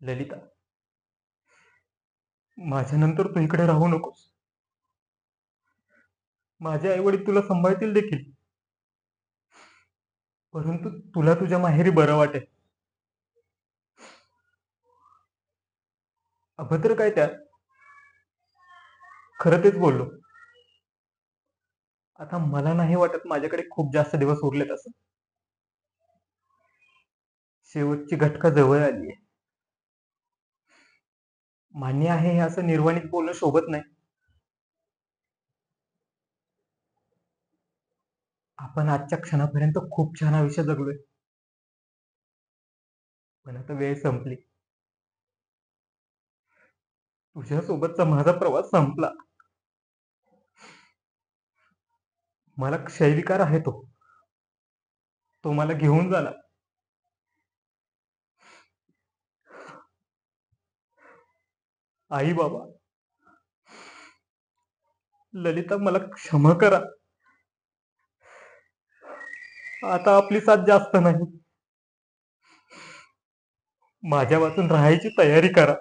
ललिता, माझ्यानंतर तू इकडे राहू नकोस. माझे आई वडील तुला सांभाळतील देखील, परंतु तुला तुझ्या माहेरी बरं वाटेल. अभद्र काय त्यात? खरं तेच बोललो. आता मला नाही वाटत माझ्याकडे खूप जास्त दिवस उरलेत असं. शेवटची घटका जवळ आली आहे. मान्य आहे, हे असं निर्वाणीत बोलणं शोभत नाही. आपण आजच्या क्षणापर्यंत खूप छान आयुष्य जगलोय, पण आता वेळ संपली. तुझ्यासोबतचा माझा प्रवास संपला. मला क्षयविकार आहे तो. तो मला घेऊन झाला. आई बाबा, ललिता, मला क्षमा करा. आता आपली साथ जास्त नाही. माझ्या वाचून राहायची तयारी करा.